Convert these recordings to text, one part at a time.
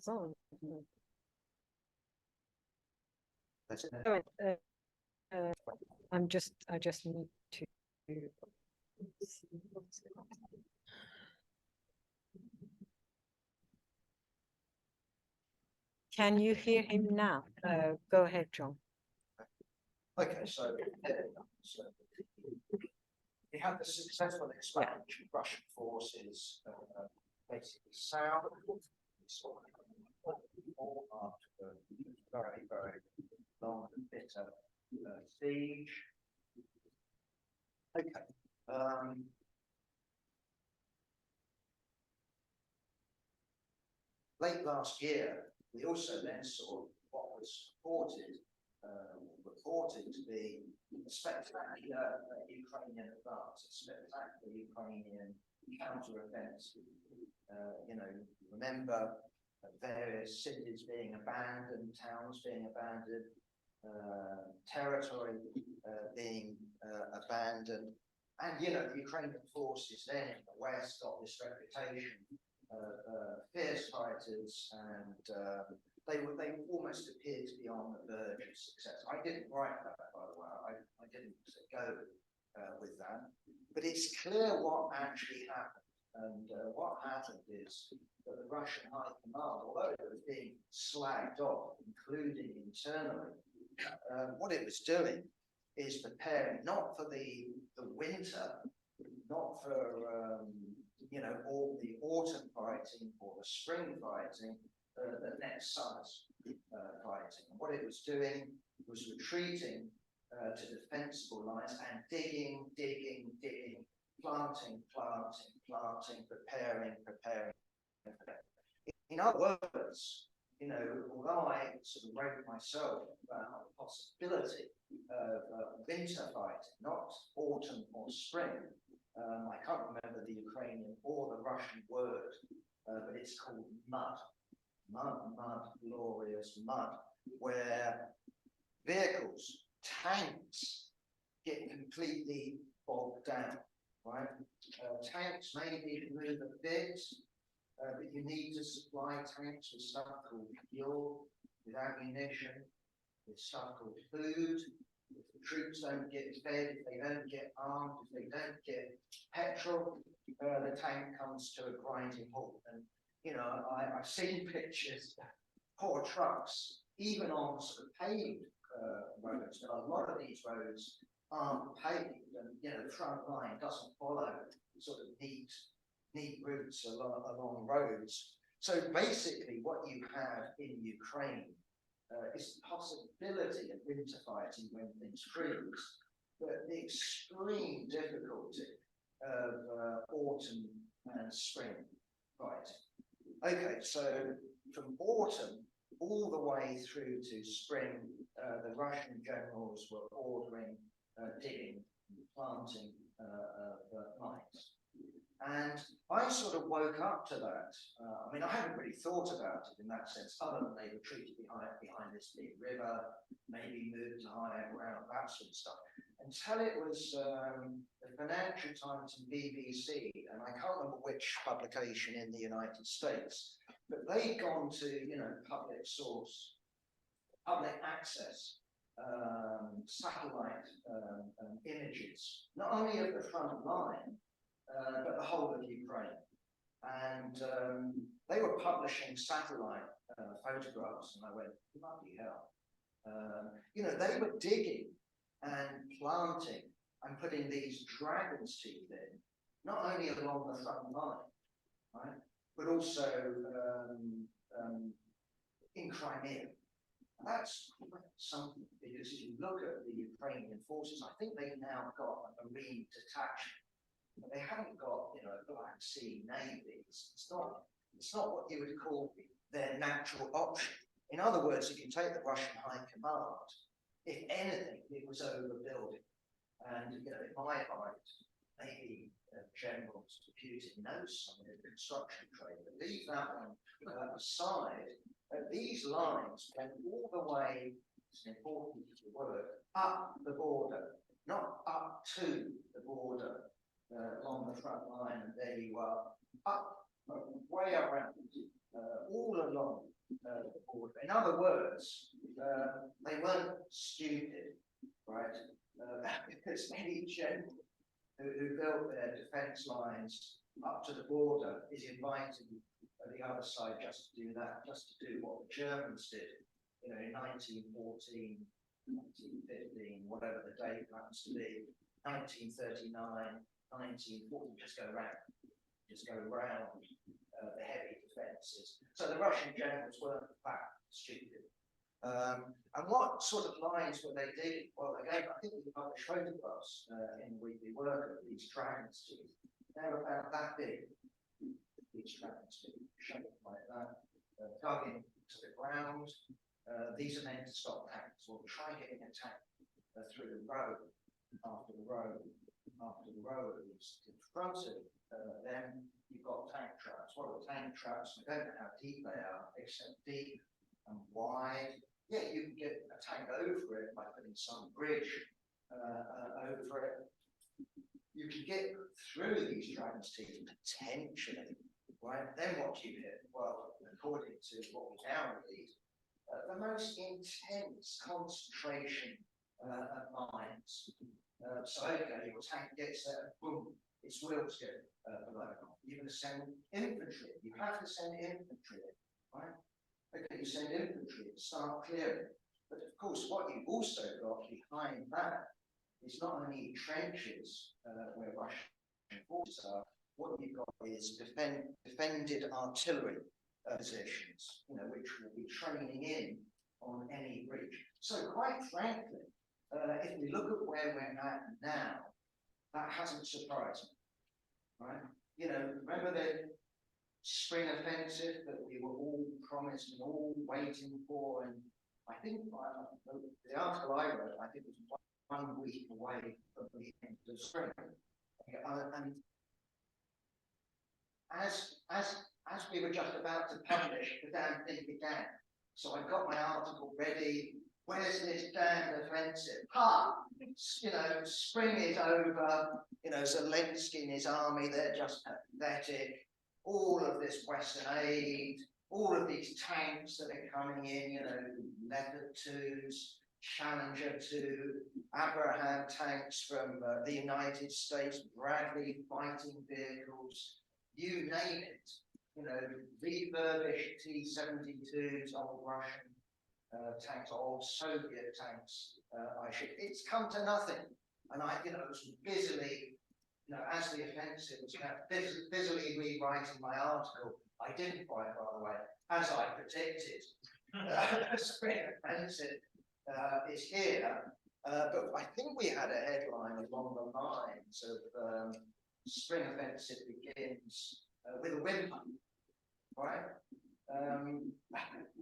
it's on. That's it. I just need to. Can you hear him now? Go ahead, John. Okay, so we had the successful expansion of Russian forces basically south. We saw after the very, very long and bitter siege. Okay. Late last year, we also then saw what was reported to be a spectacular Ukrainian advance, a spectacular Ukrainian counter-offensive. Remember various cities being abandoned, towns being abandoned, territory being abandoned. And, the Ukrainian forces then in the West got this reputation of fierce fighters, and they almost appeared to be on the verge of success. I didn't write that, by the way. I didn't go with that. But it's clear what actually happened. And what happened is that the Russian high command, although it was being slagged off, including internally, what it was doing is preparing not for the winter, not for all the autumn fighting or the spring fighting, the next summer's fighting. And what it was doing was retreating to defensible lines and digging, planting, preparing. In other words, although I sort of wrote myself about the possibility of winter fighting, not autumn or spring, I can't remember the Ukrainian or the Russian word, but it's called mud, glorious mud, where vehicles, tanks get completely bogged down, right? Tanks maybe move a bit, but you need to supply tanks with stuff called fuel, with ammunition, with stuff called food. If the troops don't get fed, if they don't get armed, if they don't get petrol, the tank comes to a grinding halt. And I've seen pictures, poor trucks, even on sort of paved roads. But a lot of these roads aren't paved, and the front line doesn't follow sort of neat routes along roads. So basically, what you have in Ukraine is the possibility of winter fighting when things freeze, but the extreme difficulty of autumn and spring fighting. Okay, so from autumn all the way through to spring, the Russian generals were ordering digging and planting mines. And I sort of woke up to that. I hadn't really thought about it in that sense, other than they retreated behind this big river, maybe moved to higher ground, that sort of stuff. Until it was the Financial Times and BBC, and I can't remember which publication in the United States, but they'd gone to, public source, public access, satellite images, not only of the front line, but the whole of Ukraine. And they were publishing satellite photographs, and I went, bloody hell. They were digging and planting and putting these dragon's teeth in, not only along the front line, right, but also in Crimea. And that's something, because if you look at the Ukrainian forces, I think they've now got a marine detachment. But they haven't got, a Black Sea Navy. It's not what you would call their natural option. In other words, if you take the Russian High Command, if anything, it was overbuilding. And, in my mind, maybe generals Putin knows some of the construction trade, but leave that one aside. These lines went all the way, it's an important word, up the border, not up to the border. Along the front line, and there you are, up, way around, all along the border. In other words, they weren't stupid, right? Because any general who built their defence lines up to the border is inviting the other side just to do that, just to do what the Germans did, you know, in 1914, 1915, whatever the date happens to be, 1939, 1940, just go around the heavy defences. So the Russian generals weren't that stupid. And what sort of lines were they digging? Well, again, I think we published photographs in the Weekly Worker of these dragons' teeth. They're about that big. These dragons' teeth, shaped like that, dug into the ground. These are meant to stop tanks. Well, try getting a tank through the row after the row after the row of these in front of them. You've got tank traps. What are tank traps? I don't know how deep they are, except deep and wide. Yeah, you can get a tank over it by putting some bridge over it. You can get through these dragons' teeth potentially, right? Then what do you get? Well, according to what we now read, the most intense concentration of mines. So okay, your tank gets there, boom, its wheels get blown off. You're going to send infantry. You have to send infantry, right? Okay, you send infantry to start clearing. But of course, what you've also got behind that is not only trenches where Russian forces are. What you've got is defended artillery positions, you know, which will be training in on any breach. So quite frankly, if we look at where we're at now, that hasn't surprised me, right? You know, remember the spring offensive that we were all promised and all waiting for, and I think the article I wrote, I think it was 1 week away from the end of spring, and as we were just about to publish, the damn thing began. So I got my article ready. Where's this damn offensive? You know, spring is over. You know, Zelensky and his army, they're just pathetic. All of this Western aid, all of these tanks that are coming in, you know, Leopard 2s, Challenger 2, Abraham tanks from the United States, Bradley fighting vehicles, you name it. You know, refurbished T-72s, old Russian tanks, old Soviet tanks. It's come to nothing. And I, you know, was busily, you know, as the offensive was busily rewriting my article. I didn't quite, by the way, as I predicted. The spring offensive is here, but I think we had a headline along the lines of spring offensive begins with a whimper, right?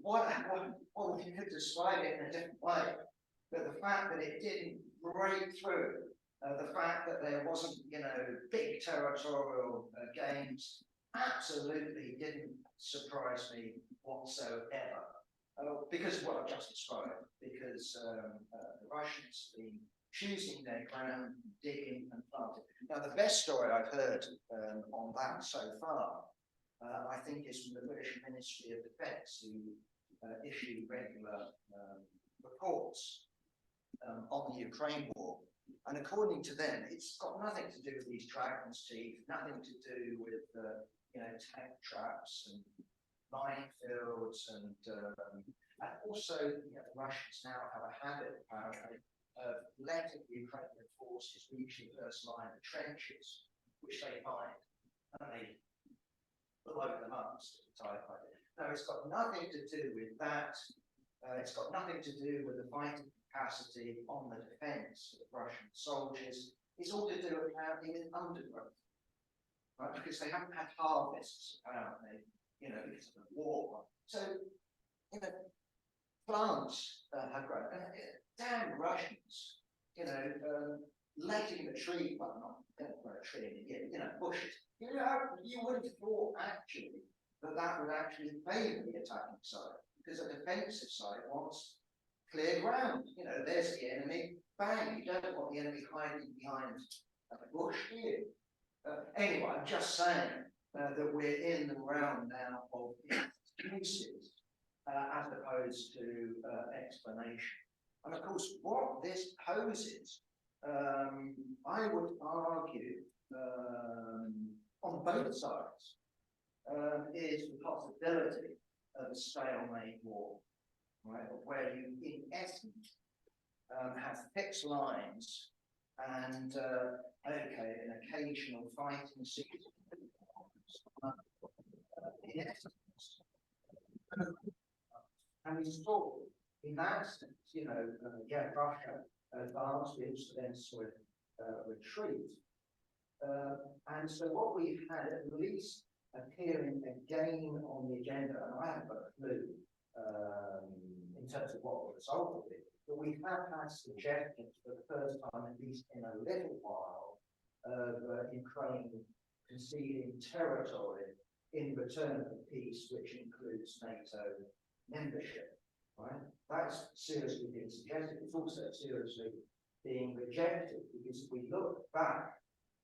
What we could describe it in a different way, but the fact that it didn't break through, the fact that there wasn't, you know, big territorial gains, absolutely didn't surprise me whatsoever. Because of what I've just described, because the Russians have been choosing their ground, digging and planting. Now, the best story I've heard on that so far, I think, is from the British Ministry of Defence, who issue regular reports on the Ukraine war. And according to them, it's got nothing to do with these dragons' teeth, nothing to do with you know, tank traps and minefields, and also, you know, the Russians now have a habit, apparently, of letting the Ukrainian forces reach the first line of trenches, which they find, and they blow them up. No, it's got nothing to do with that. It's got nothing to do with the fighting capacity on the defence of Russian soldiers. It's all to do, apparently, with undergrowth, right? Because they haven't had harvests, apparently, you know, because of the war. So, you know, plants have grown. Damn Russians, you know, letting the tree, well, not a tree in a year, you know, bushes. You know, you would have thought, actually, that would actually favour the attacking side, because a defensive side wants clear ground. You know, there's the enemy, bang, you don't want the enemy hiding behind a bush, do you? Anyway, I'm just saying that we're in the realm now of excuses as opposed to explanation. And of course, what this poses, I would argue, on both sides, is the possibility of a stalemate war, right? Where you, in essence, have fixed lines and, okay, an occasional fighting season. In essence, and we saw in that sense, you know, Russia advanced into then sort of retreat. And so what we've had at least appearing again on the agenda, and I haven't got a clue in terms of what the result will be, but we have had suggestions for the first time, at least in a little while, of Ukraine conceding territory in return for peace, which includes NATO membership. Right? That's seriously being suggested. It's also seriously being rejected, because if we look back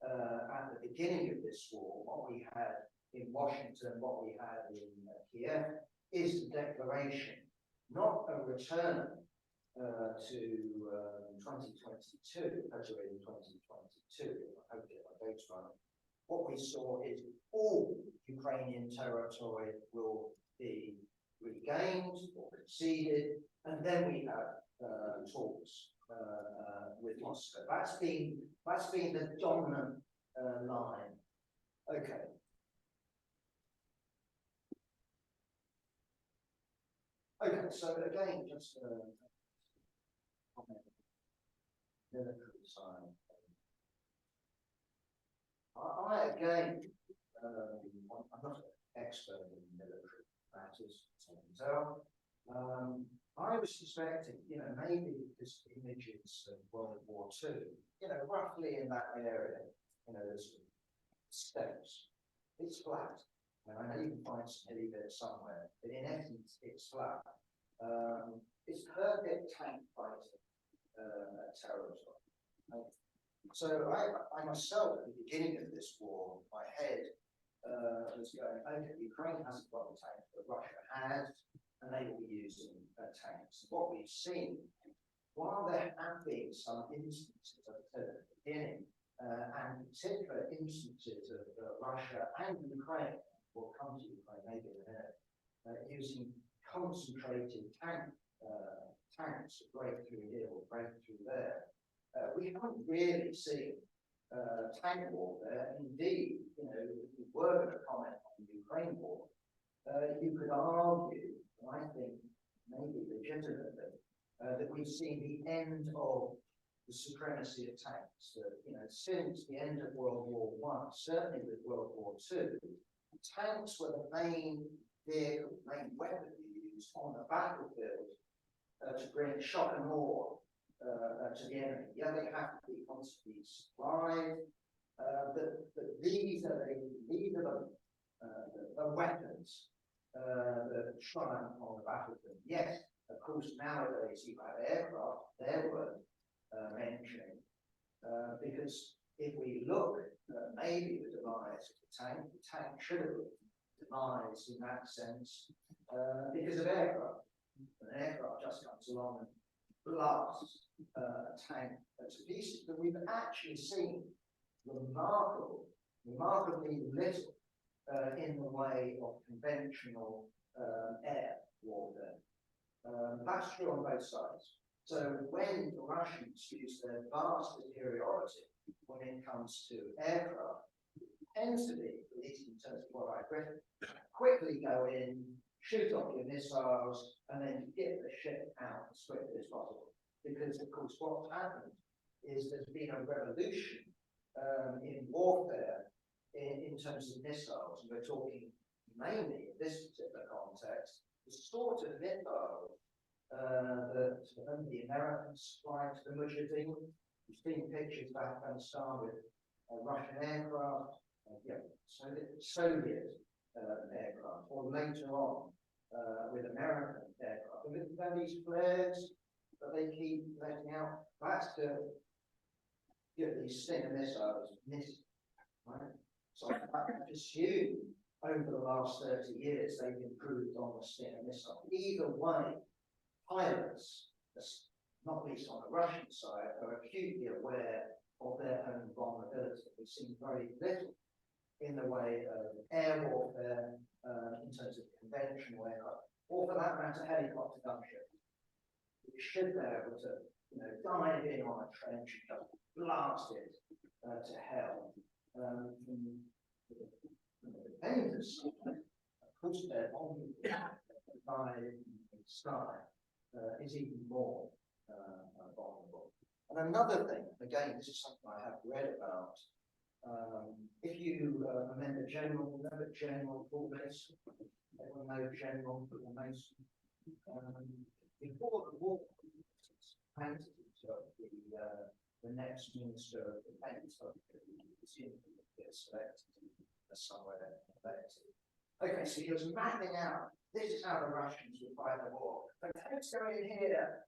at the beginning of this war, what we had in Washington, what we had in Kiev, is the declaration, not a return to 2022, February 2022, I hope I get my dates right. What we saw is all Ukrainian territory will be regained or conceded, and then we have talks with Moscow. That's been the dominant line. Okay. Okay, so again, just on the military side. I again, I'm not an expert in military matters, so I can tell. I was suspecting, you know, maybe because images of World War II, you know, roughly in that area, you know, there's steps. It's flat. And I know you can find some hilly bits somewhere, but in essence, it's flat. It's perfect tank fighting territory. So I myself, at the beginning of this war, my head was going, okay, Ukraine hasn't got the tanks, but Russia has, and they will be using tanks. What we've seen, while there have been some instances, as I said at the beginning, and particular instances of Russia and Ukraine, we'll come to Ukraine maybe in a minute, using concentrated tanks to break through here or break through there. We haven't really seen tank warfare. Indeed, you know, if we were going to comment on the Ukraine war, you could argue, and I think maybe legitimately, that we've seen the end of the supremacy of tanks. That, you know, since the end of World War I, certainly with World War II, tanks were the main vehicle, main weapon used on the battlefield to bring shock and awe to the enemy. Yeah, they have to be constantly supplied, but these are the weapons that triumph on the battlefield. Yes, of course, nowadays you have aircraft, they're worth mentioning, because if we look at maybe the demise of the tank should have been demised in that sense because of aircraft. An aircraft just comes along and blasts a tank to pieces, but we've actually seen remarkably little in the way of conventional air warfare. That's true on both sides. So when the Russians use their vast superiority when it comes to aircraft, it tends to be, at least in terms of what I've read, quickly go in, shoot off your missiles, and then get the ship out as swiftly as possible. Because, of course, what's happened is there's been a revolution in warfare in terms of missiles. And we're talking mainly in this particular context, the sort of missiles that the Americans supplied to the Mujahideen. We've seen pictures of Afghanistan with Russian aircraft, Soviet aircraft, or later on with American aircraft. And then these flares that they keep letting out, that's to get these Stinger missiles missing, right? So I assume over the last 30 years, they've improved on the Stinger missile. Either way, pilots, not least on the Russian side, are acutely aware of their own vulnerability. We've seen very little in the way of air warfare, in terms of conventional aircraft, or for that matter, helicopter gunships. We should be able to, dive in on a trench and just blast it to hell. From the defenders, of course, their by the sky is even more vulnerable. And another thing, again, this is something I have read about. If you remember General Paul Mason, everyone knows General Paul Mason. Before the war, the next Minister of Defence, somewhere elected. Okay, so he was mapping out, this is how the Russians would fight the war. The tanks go in here,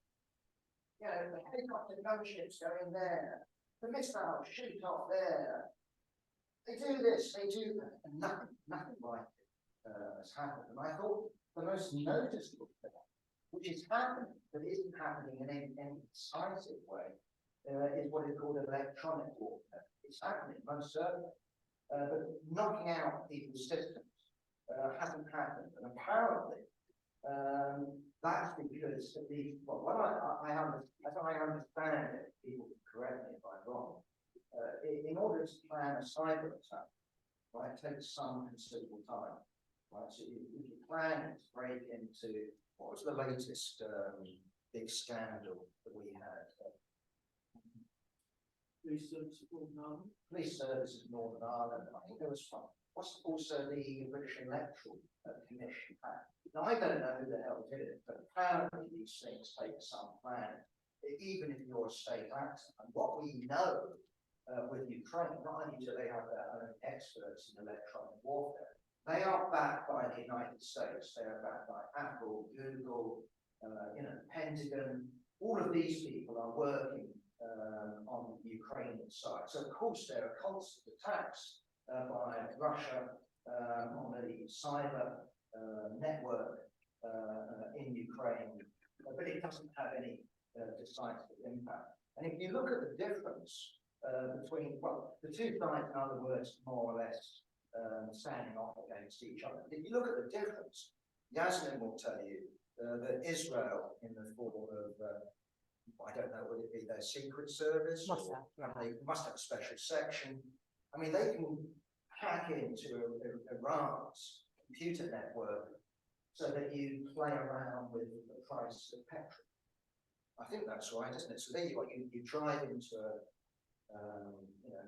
the helicopter gunships go in there, the missiles shoot off there. They do this, they do that, and nothing like it has happened. And I thought the most noticeable thing, which is happening, but isn't happening in any decisive way, is what is called electronic warfare. It's happening, most certainly. But knocking out people's systems hasn't happened. And apparently, that's because at least, well, what as I understand it, people can correct me if I'm wrong, in order to plan a cyber attack, right, it takes some considerable time. Right, so if you plan to break into, what was the latest big scandal that we had? Police Service of Northern Ireland. Police Service of Northern Ireland. I think there was what's also the British Electoral Commission. Now I don't know who the hell did it, but apparently these things take some planning, even if you're a state actor. And what we know with Ukraine, not only do they have their own experts in electronic warfare, they are backed by the United States. They are backed by Apple, Google, Pentagon. All of these people are working on the Ukrainian side. So of course there are constant attacks by Russia on the cyber network in Ukraine, but it doesn't have any decisive impact. And if you look at the difference between, well, the two sides, in other words, more or less standing off against each other. If you look at the difference, Yasmin will tell you that Israel, in the form of I don't know, would it be their secret service? They must have a special section. I mean, they can hack into Iran's computer network so that you play around with the price of petrol. I think that's right, isn't it? So there you drive into a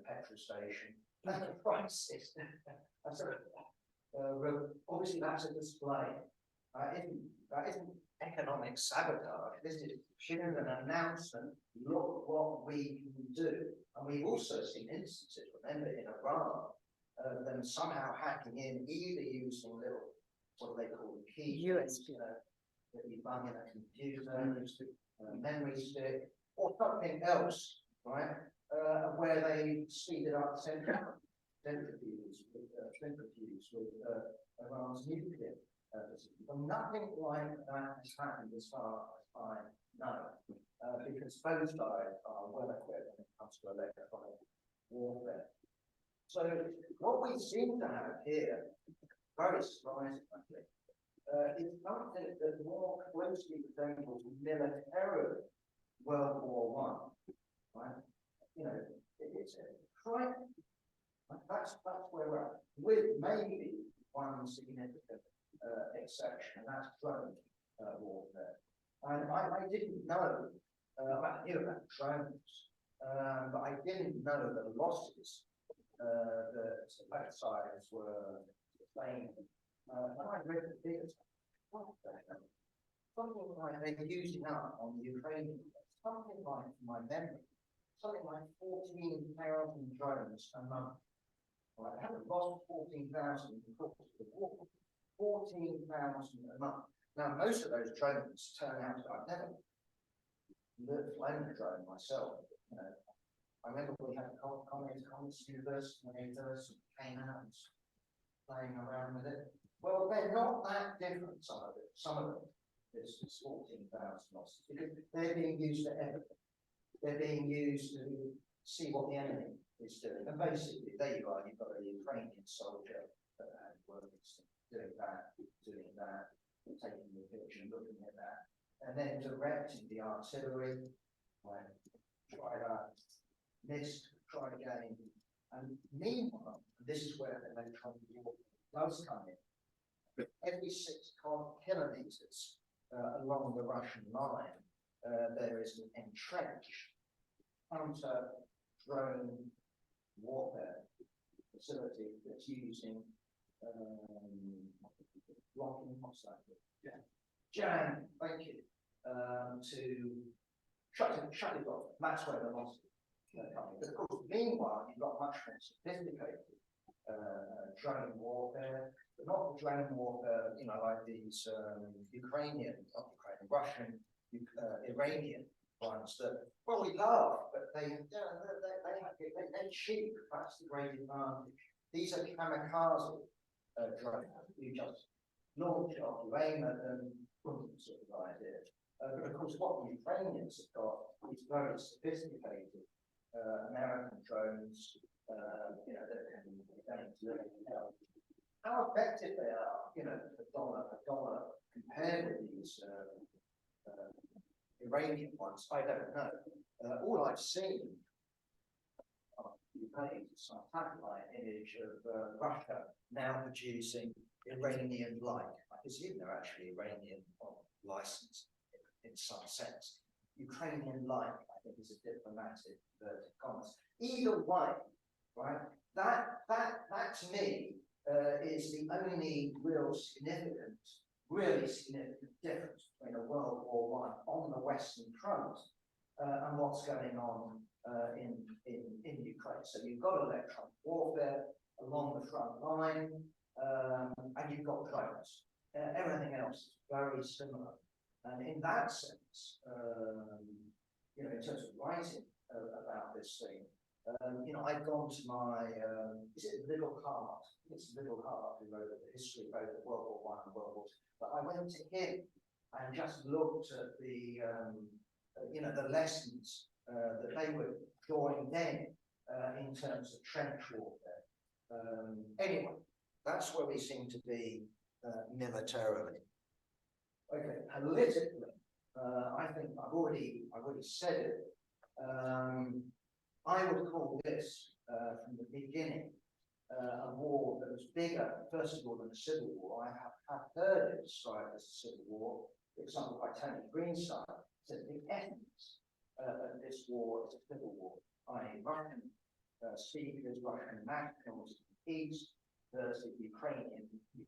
petrol station, and the price is obviously that's a display. That isn't economic sabotage. This is sharing an announcement. Look what we can do. And we've also seen instances, remember, in Iran, them somehow hacking in, either using little, what do they call them, keys USB that you bung in a computer, memory stick, or something else, right? Where they speeded up centrifuges with Iran's nuclear. But nothing like that has happened as far as I know, because both sides are well equipped when it comes to electronic warfare. So what we seem to have here, very surprisingly, is something that more closely resembles militarily World War I. Right? It's a crime. That's where we're at, with maybe one significant exception, and that's drone warfare. And I didn't know, I knew about drones, but I didn't know the losses that both sides were sustained. When I read the figures, what the hell? Something like they're using up on the Ukrainian, something like, from my memory, something like 14,000 drones a month. Well, I haven't lost 14,000 in the course of the war. 14,000 a month. Now, most of those drones turn out to, I've never flown a drone myself. I remember we had Conrad University when they first came out. playing around with it. Well, they're not that different, some of it. Some of them, there's 14,000 losses, because they're being used for everything. They're being used to see what the enemy is doing. And basically, there you are, you've got a Ukrainian soldier doing that, taking the picture, looking at that, and then directing the artillery, try that, missed, try again. And meanwhile, this is where the electronic warfare does come in. Every 6 kilometers along the Russian line, there is an entrenched counter-drone warfare facility that's using blocking, what's that? Yeah. Jam, thank you, to shut it off. That's where the losses coming. But of course, meanwhile, you've got much more sophisticated drone warfare, but not the drone warfare, like these Russian, Iranian ones that, well, we love, but they cheap. That's the great advantage. These are kamikaze drones. You just launch it off, you aim at them, sort of idea. But of course, what the Ukrainians have got is very sophisticated American drones, that can how effective they are, a dollar compared with these Iranian ones, I don't know. All I've seen Ukraine is a satellite image of Russia now producing Iranian-like. I presume they're actually Iranian license in some sense. Ukrainian-like, I think, is a diplomatic comment. Either way, right? That to me is the only really significant difference between a World War I on the Western Front and what's going on in Ukraine. So you've got electronic warfare along the front line, and you've got drones. Everything else is very similar. And in that sense, in terms of writing about this thing, I've gone to my, is it Little Heart? It's Little Heart who wrote the history of both World War I and World War II. But I went to him and just looked at the, the lessons that they were drawing then in terms of trench warfare. Anyway, that's where we seem to be militarily. Okay, politically, I think I've already said it. I would call this, from the beginning, a war that was bigger, first of all, than a civil war. I have heard it described as a civil war. For example, by Tony Greenstein, said the essence of this war is a civil war, i.e. Russian speakers, Russian nationals in the east versus Ukrainians in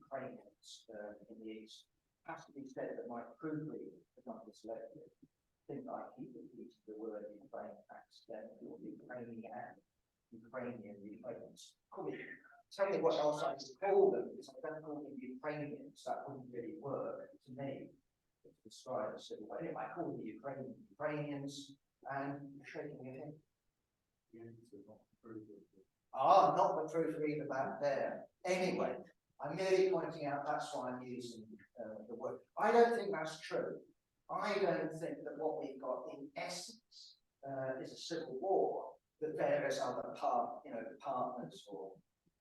the east. Has to be said that my proofreading is not dyslexic. I think I keep repeating the word Ukraine accidentally, or Ukrainians. Tell me what else I should call them, because I don't call them Ukrainians. That wouldn't really work to me to describe a civil war. Anyway, I call them Ukrainians, and shaking your head. Not the proofreader back there. Anyway, I'm merely pointing out that's why I'm using the word. I don't think that's true. I don't think that what we've got in essence is a civil war that various other partners or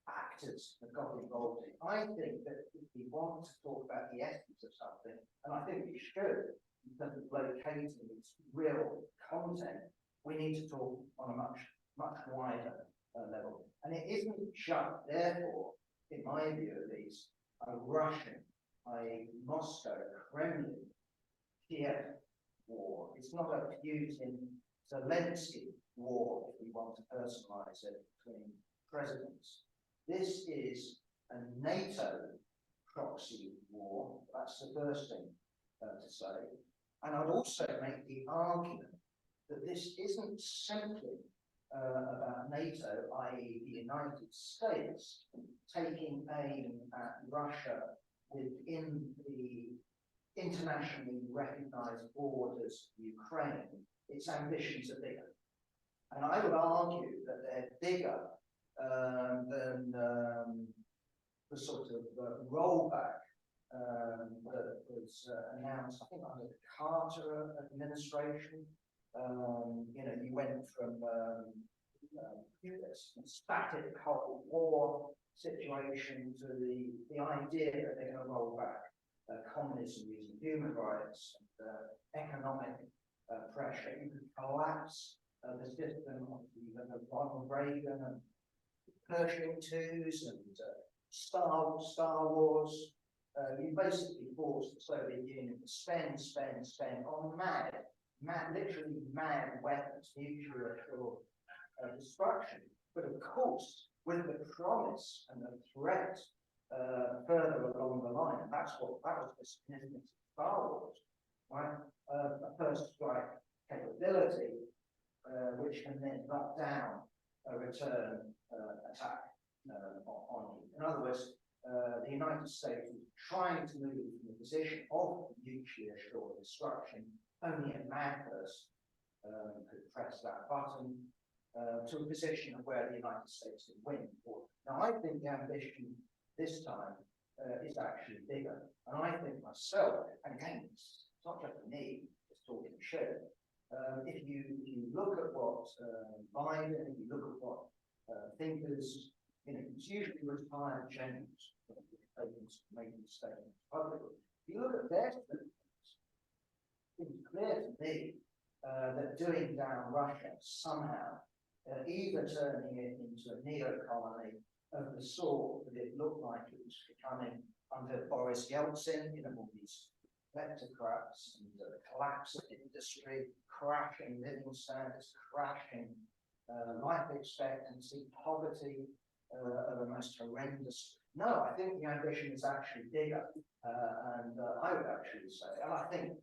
actors have got involved in. I think that if we want to talk about the essence of something, and I think we should, in terms of locating its real content, we need to talk on a much wider level. And it isn't just, therefore, in my view at least, a Russian, a Moscow, Kremlin, Kiev war. It's not a Putin, Zelensky war, if we want to personalize it between presidents. This is a NATO proxy war. That's the first thing to say. And I'd also make the argument that this isn't simply about NATO, i.e. the United States, taking aim at Russia within the internationally recognized borders of Ukraine. Its ambitions are bigger. And I would argue that they're bigger than the sort of rollback that was announced, I think, under the Carter administration. You went from static Cold War situation to the idea that they're going to roll back communism using human rights and economic pressure. You could collapse the system of Ronald Reagan and Pershing twos and Star Wars. You basically forced the Soviet Union to spend on literally mad weapons, nuclear destruction. But of course, with the promise and the threat further along the line, and that was the significance of Star Wars, right? A first strike capability, which can then knock down a return attack on you. In other words, the United States was trying to move from the position of nuclear sure destruction. Only a mad person could press that button to a position of where the United States could win. Now, I think the ambition this time is actually bigger. And I think myself, and again, it's not just me, it's talking shit. If you look at what Biden, if you look at what thinkers, it's usually retired generals making statements publicly. If you look at their statements, it's clear to me that doing down Russia somehow, either turning it into a neo-colony of the sort that it looked like it was becoming under Boris Yeltsin, all these kleptocrats and the collapse of industry, crashing living standards, crashing life expectancy, poverty of the most horrendous. No, I think the ambition is actually bigger, and I would actually say, and I think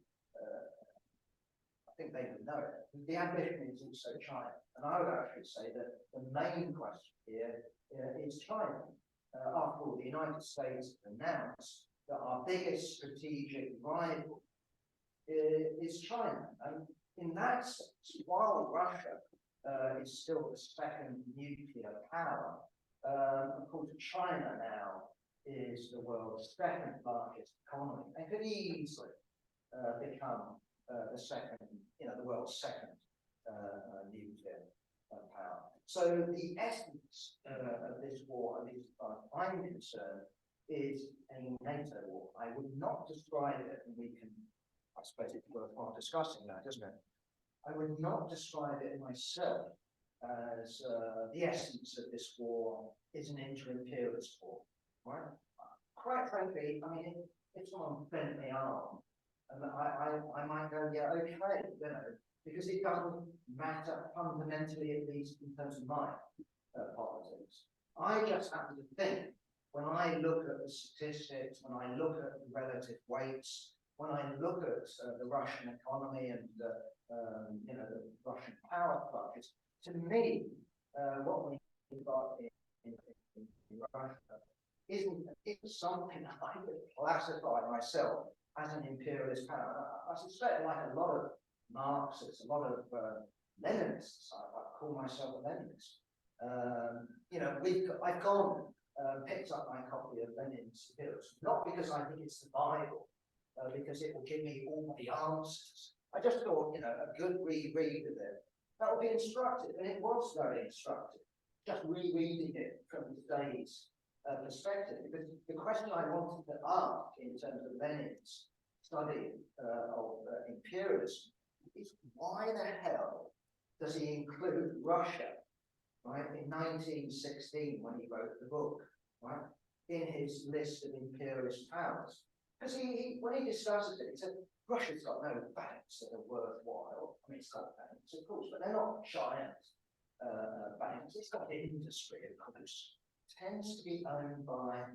they would know it. The ambition is also China, and I would actually say that the main question here is China. After all, the United States announced that our biggest strategic rival is China, and in that sense, while Russia is still the second nuclear power, of course, China now is the world's second largest economy and could easily become the world's second nuclear power. So the essence of this war, at least as far as I'm concerned, is a NATO war. I would not describe it, and I suppose it's worthwhile discussing that, isn't it? I would not describe it myself as the essence of this war is an inter-imperialist war, right? Quite frankly, I mean, if someone bent me arm, and I might go, yeah, okay, because it doesn't matter fundamentally, at least in terms of my politics. I just happen to think, when I look at the statistics, when I look at the relative weights, when I look at the Russian economy and the Russian power clutches, to me, what we've got in Russia isn't something I would classify myself as an imperialist power. I suspect, like a lot of Marxists, a lot of Leninists, I call myself a Leninist. I've gone picked up my copy of Lenin's Imperialism, not because I think it's the Bible, because it will give me all the answers. I just thought, a good reread of it, that would be instructive, and it was very instructive, just rereading it from today's perspective, because the question I wanted to ask in terms of Lenin's study of imperialism is, why the hell does he include Russia, right, in 1916 when he wrote the book, right, in his list of imperialist powers? Because when he discusses it, he said, Russia's got no banks that are worthwhile. I mean, it's got banks, of course, but they're not giant banks. It's got industry, of course. It tends to be owned by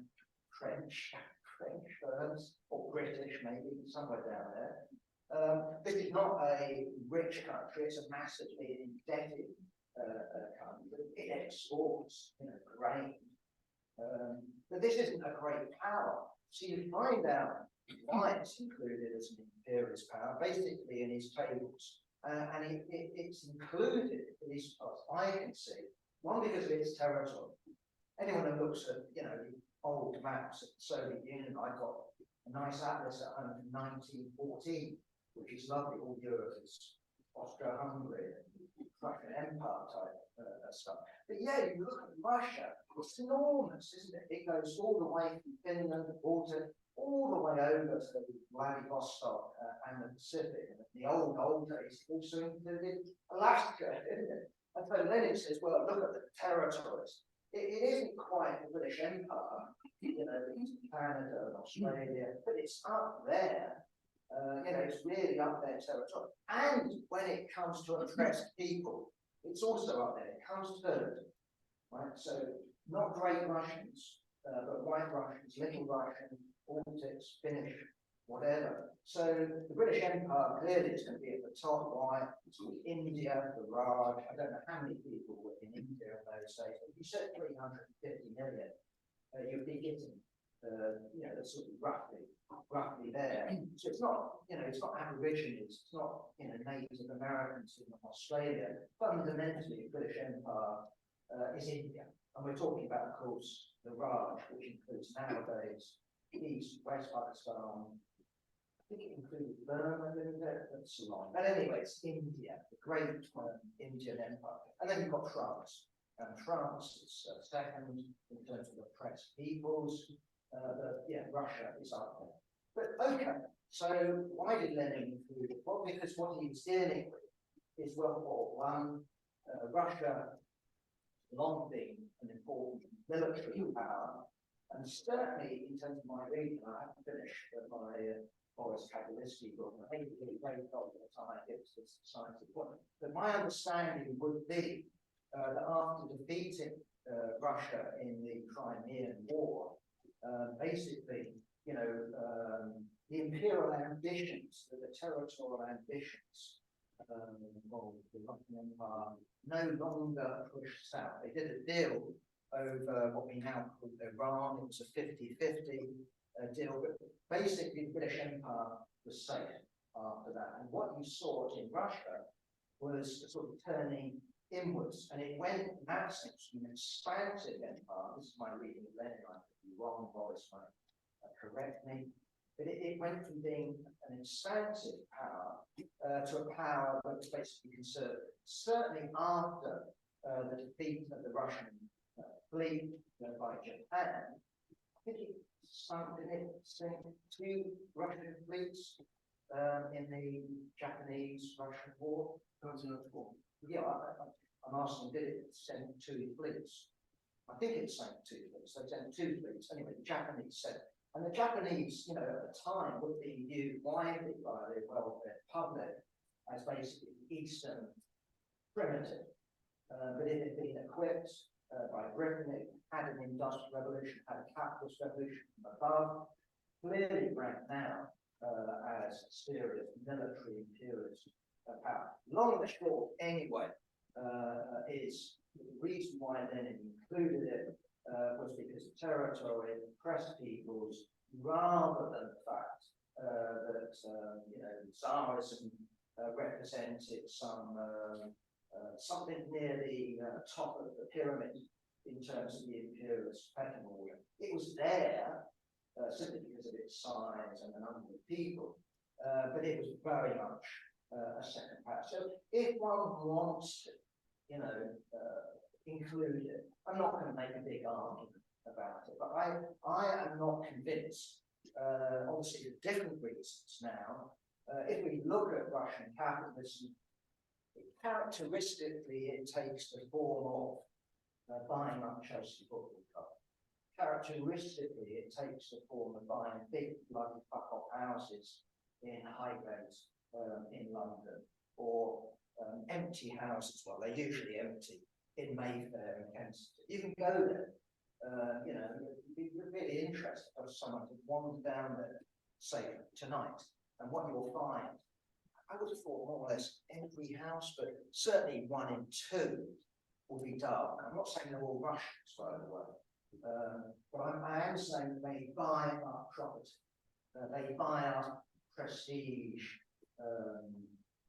French firms, or British maybe, somewhere down there. This is not a rich country, it's a massively indebted country. It exports, grain. But this isn't a great power. So you find out why it's included as an imperialist power, basically in his tables. And it's included, at least as I can see, one, because of its territory. Anyone who looks at, old maps of the Soviet Union. I got a nice atlas at home from 1914, which is lovely. All Europe is Austro-Hungary and Russian Empire type stuff. But yeah, you look at Russia, it's enormous, isn't it? It goes all the way from Finland, the Baltic, all the way over to Vladivostok and the Pacific. And in the old days, it also included Alaska, didn't it? And so Lenin says, well, look at the territories. It isn't quite the British Empire, you know, it's Canada and Australia, but it's up there. You know, it's really up there territory. And when it comes to oppressed people, it's also up there. It comes third, right? So not Great Russians, but White Russians, Little Russian, Baltics, Finnish, whatever. So the British Empire clearly is going to be at the top right. It's called India, the Raj. I don't know how many people were in India in those days, but if you said 350 million, you'd be getting, you know, sort of roughly there. So it's not, you know, it's not Aborigines, it's not, you know, Native Americans in Australia. Fundamentally, the British Empire is India. And we're talking about, of course, the Raj, which includes nowadays East, West Pakistan. I think it includes Burma a little bit, that's long. But anyway, it's India, the great Indian Empire. And then you've got France. And France is second in terms of oppressed peoples. But yeah, Russia is up there. But okay, so why did Lenin include it? Well, because what he was dealing with is World War I. Russia long been an important military power, and certainly in terms of my reading, I haven't finished my Boris Kabalitsky book. I think it really very well at the time it was this scientific point. But my understanding would be that after defeating Russia in the Crimean War, basically, you know, the imperial ambitions, the territorial ambitions of the Russian Empire no longer pushed south. They did a deal over what we now call Iran. It was a 50-50 deal, but basically the British Empire was safe after that. And what you saw in Russia was a sort of turning inwards, and it went in that sense from an expansive empire. This is my reading of Lenin. I could be wrong, Boris might correct me, but it went from being an expansive power to a power that was basically conservative. Certainly after the defeat of the Russian fleet by Japan, I think it sunk two Russian fleets in the Japanese-Russian war. 1904. Yeah, I'm asking, did it send two fleets? I think it sank two fleets. They sent two fleets. Anyway, the Japanese sent. And the Japanese, you know, at the time would be viewed widely by the welfare public as basically Eastern primitive. But it had been equipped by Britain, it had an industrial revolution, had a capitalist revolution from above, clearly ranked now as a serious military imperialist power. Long and short, anyway, is the reason why Lenin included it was because of territory, oppressed peoples, rather than the fact that you know, Tsarism represented something near the top of the pyramid in terms of the imperialist pecking order. It was there simply because of its size and the number of people, but it was very much a second power. So if one wants to, you know, include it, I'm not going to make a big argument about it, but I am not convinced, obviously for different reasons now. If we look at Russian capitalism, characteristically it takes the form of buying up Chelsea Football Club. Characteristically it takes the form of buying big bloody fuck-off houses in Highgate in London, or empty houses. Well, they're usually empty in Mayfair and Kensington. You can go there. You know, it'd be really interesting for someone to wander down there, say tonight, and what you'll find. I would have thought more or less every house, but certainly 1 in 2 will be dark. I'm not saying they're all Russians, by the way, but I am saying they buy up property. They buy up prestige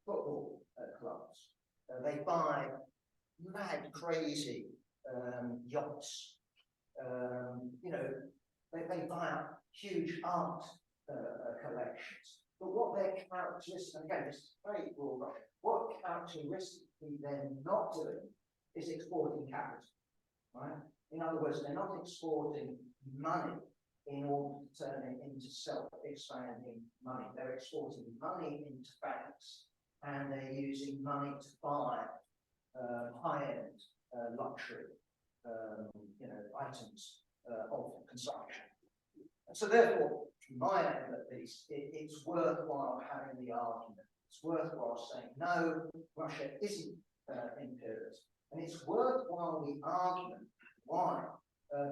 football clubs. They buy mad, crazy yachts. You know, They buy up huge art collections. But what their characteristics, and again, this is very broad brush, what characteristically they're not doing is exporting capital, right? In other words, they're not exporting money in order to turn it into self-expanding money. They're exporting money into banks, and they're using money to buy high-end luxury, items of consumption. So therefore, from my end at least, it's worthwhile having the argument. It's worthwhile saying, no, Russia isn't imperialist. And it's worthwhile the argument. Why?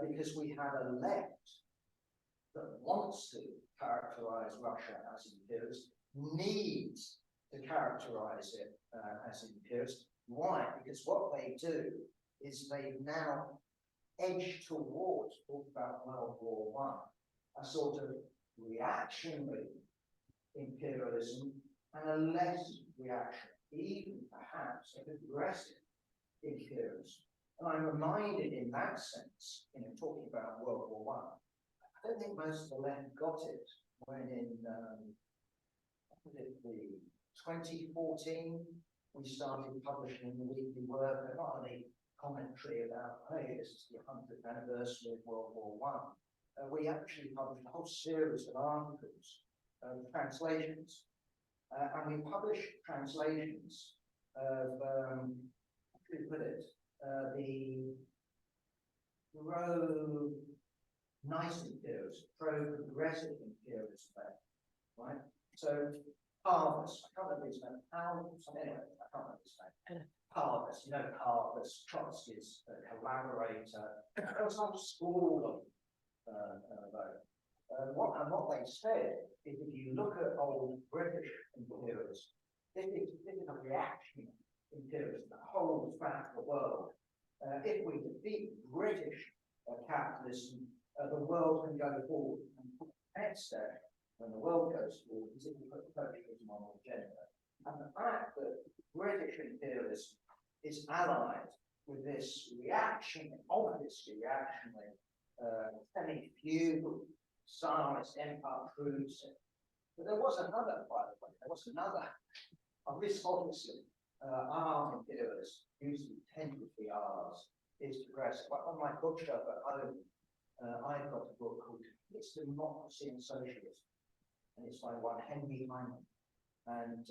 Because we have a left that wants to characterize Russia as imperialist, needs to characterize it as imperialist. Why? Because what they do is they've now edged towards, talk about World War I, a sort of reactionary imperialism and a less reactionary, even perhaps a progressive imperialism. And I'm reminded in that sense, talking about World War I don't think most of the left got it when in the 2014 we started publishing the weekly work, and not only commentary about, hey, this is the 100th anniversary of World War I. We actually published a whole series of articles, translations, and we published translations of, how do you put it, the pro-nice imperialism, pro-progressive imperialism, right? So, Parvus, I can't remember his name, anyway, I can't remember his name. Parvus, Parvus, Trotsky's collaborator. There was a whole school of what they said is, if you look at old British imperialism, this is a reaction imperialism that holds back the world. If we defeat British capitalism, the world can go forward. And the next step, when the world goes forward, is if we put socialism on the agenda. And the fact that British imperialism is allied with this reaction, obviously reactionary, semi-feudal, Tsarist empire proves it. But there was another, by the way, of this obviously, our imperialism, usually tend to be ours, is progressive. But on my bookshelf at home, I've got a book called It's Democracy and Socialism, and it's by one Henry Hyman. And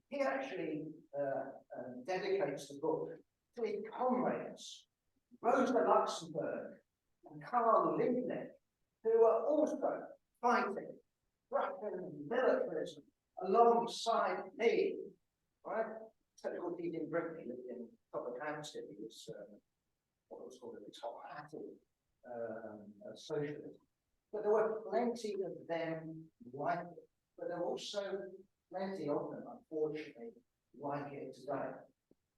he actually dedicates the book to his comrades, Rosa Luxemburg and Karl Liebknecht, who are also fighting Russian militarism alongside me, right? So of course, he's in Britain, he lived in Public Hampstead, he was what was called a top-hatted socialist. But there were plenty of them like it, but there were also plenty of them, unfortunately, like it today.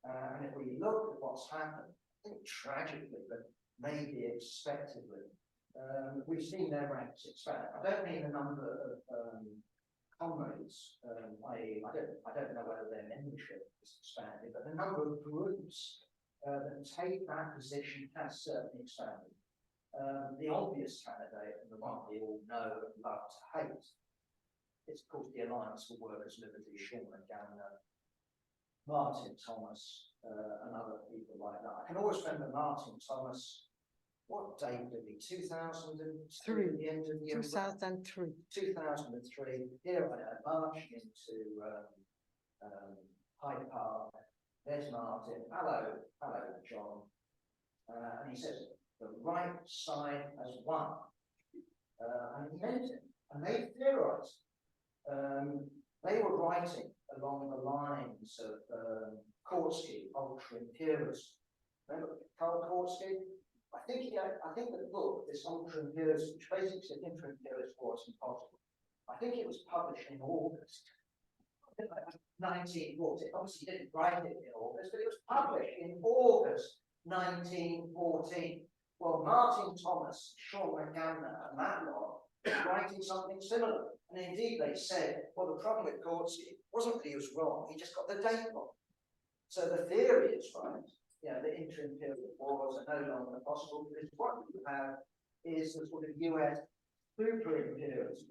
And if we look at what's happened, I think tragically, but maybe expectedly, we've seen their ranks expand. I don't mean the number of comrades, i.e., I don't know whether their membership is expanded, but the number of groups that take that position has certainly expanded. The obvious candidate, and the one we all know and love to hate, is of course the Alliance for Workers' Liberty, Sean McGann, Martin Thomas, and other people like that. I can always remember Martin Thomas. What date would it be? 2003, the end of the year. 2003. 2003. Here I am marching into Hyde Park. There's Martin. Hello, John. And he says, the right side has won. And he meant it. And they theorized. They were writing along the lines of Kautsky, ultra-imperialism. Remember Karl Kautsky? I think the book, this ultra-imperialism, which basically said intra-imperialist wars impossible, I think it was published in August 1940. Obviously, he didn't write it in August, but it was published in August 1914. Well, Martin Thomas, Sean McGann, and that lot writing something similar. And indeed, they said, well, the problem with Kautsky wasn't that he was wrong, he just got the date wrong. So the theory is right. The intra-imperial wars are no longer possible because what you have is the sort of US super-imperialism.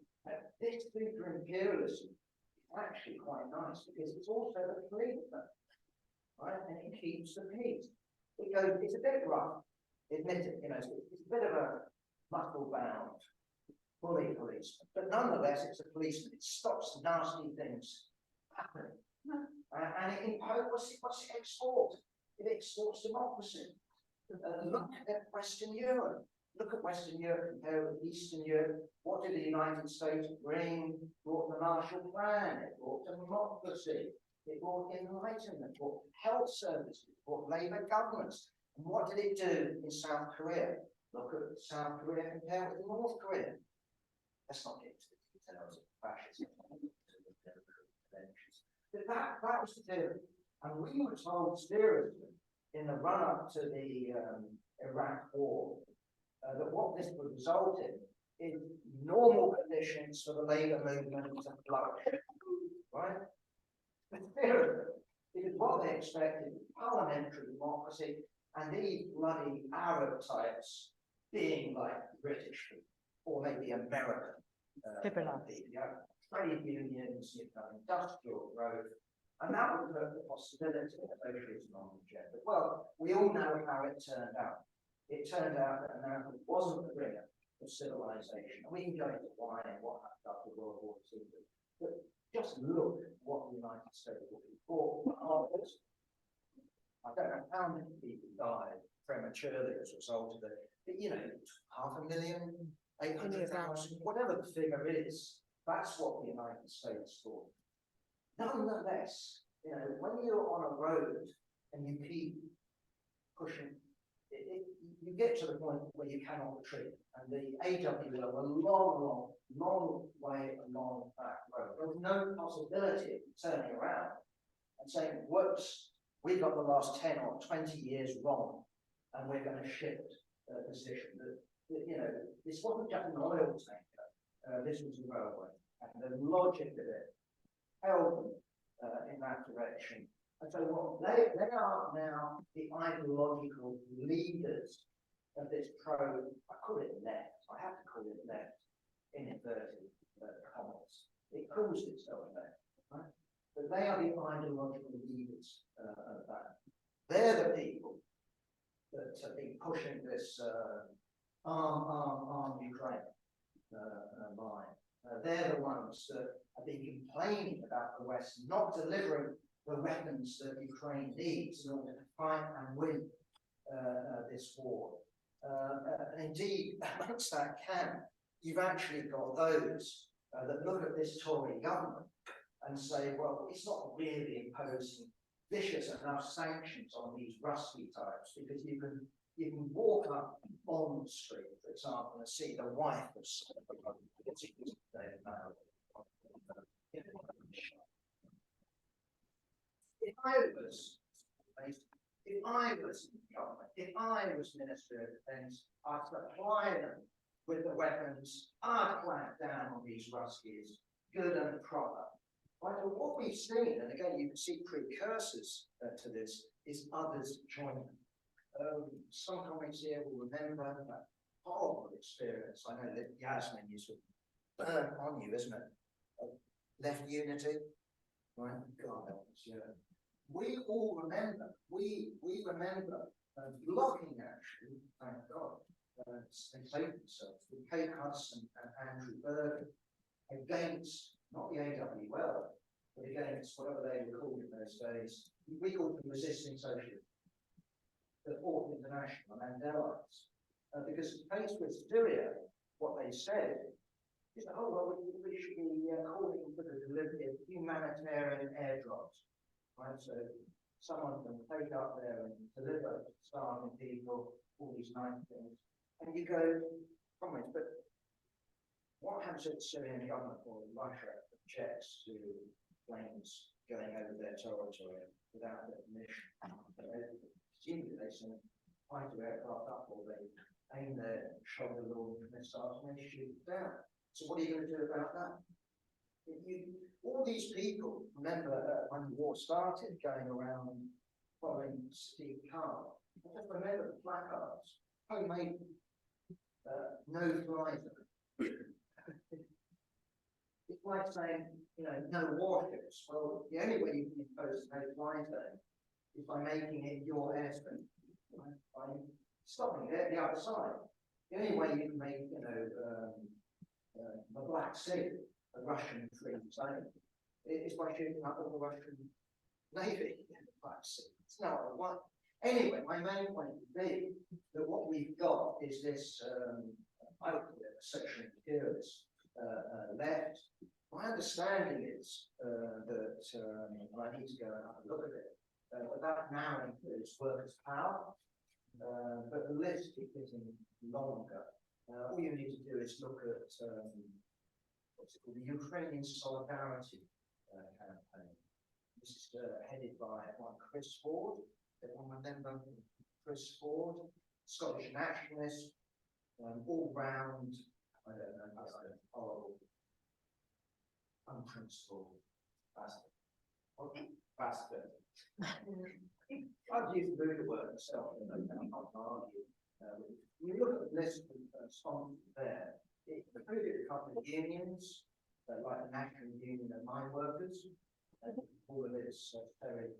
This super-imperialism is actually quite nice because it's also a policeman, right? And it keeps the peace. It's a bit rough, admit it, it's a bit of a muscle-bound bully policeman, but nonetheless, it's a policeman. It stops nasty things happening. And it imposes, what's it export? It exports democracy. Look at Western Europe. Look at Western Europe compared with Eastern Europe. What did the United States bring? Brought the Marshall Plan. It brought democracy. It brought enlightenment. It brought health services. It brought Labour governments. And what did it do in South Korea? Look at South Korea compared with North Korea. Let's not get into the details of fascism. But that was the theory. And we were told seriously in the run-up to the Iraq war that what this would result in is normal conditions for the labour movement to flourish, right? The theory, because what they expected was parliamentary democracy and these bloody Arab types being like British or maybe American trade unions, industrial growth, and that would put the possibility of socialism on the agenda. Well, we all know how it turned out. It turned out that America wasn't the bringer of civilization. And we can go into why and what happened after World War II. But just look at what the United States was before. I don't know how many people died prematurely as a result of it, but 500,000, 800,000, whatever the figure is, that's what the United States thought. Nonetheless, when you're on a road and you keep pushing, you get to the point where you cannot retreat. And the AWL were long way along that road. There was no possibility of turning around and saying, whoops, we got the last 10 or 20 years wrong, and we're going to shift position. This wasn't just an oil tanker, this was a railway. And the logic of it held them in that direction. And so what they are now the ideological leaders of this I call it left, I have to call it left in inverted commas. It calls itself left, right? But they are the ideological leaders of that. They're the people that have been pushing this arm Ukraine line. They're the ones that have been complaining about the West not delivering the weapons that Ukraine needs in order to fight and win this war. Indeed, amongst that camp, you've actually got those that look at this Tory government and say, well, it's not really imposing vicious enough sanctions on these rusty types, because you can walk up Bond Street, for example, and see the wife of if I was government, if I was Minister of Defence, I'd supply them with the weapons, I'd clamp down on these ruskies, good and proper. Right, but what we've seen, and again you can see precursors to this, is others joining. Some comments here will remember that horrible experience. I know that Yasmin is sort of burnt on you, isn't it? Left Unity, right? God, we all remember. We remember blocking actually. Thank God. They saved themselves with Kate Hudson and Andrew Bergen against not the AWL, but against whatever they were called in those days. We called them resisting socialism. The Fourth International, Mandelites, because faced with Syria, what they said is, oh, well, we should be calling for the delivery of humanitarian airdrops, right? So someone can take up there and deliver starving people, all these nice things. And you go, comments, but what happens if the Syrian government or Russia objects to planes going over their territory without their permission? Presumably they send fighter aircraft up, or they aim their shoulder-launched missiles and they shoot it down. So what are you going to do about that? All these people, remember when the war started, going around following Steve Carr, just remember the placards, homemade no fly zone. It's like saying, you know, no warships. Well, the only way you can impose no fly zone is by making it your airspace, right? By stopping it at the other side. The only way you can make, you know, the Black Sea a Russian free zone is by shooting up all the Russian Navy in the Black Sea. It's not one. Anyway, my main point would be that what we've got is this, I would call it a social imperialist left. My understanding is that, I need to go and have a look at it, but that now includes workers' power, but the list is getting longer. All you need to do is look at what's it called, the Ukrainian Solidarity campaign. This is headed by Chris Ford. Everyone remember Chris Ford, Scottish nationalist, all round, I don't know, horrible, unprincipled bastard. Bastard. I've used the Buddha word myself, and I'm not argue. When you look at the list of sponsors there, it included a couple of unions, like the National Union of Mine Workers, and all of its very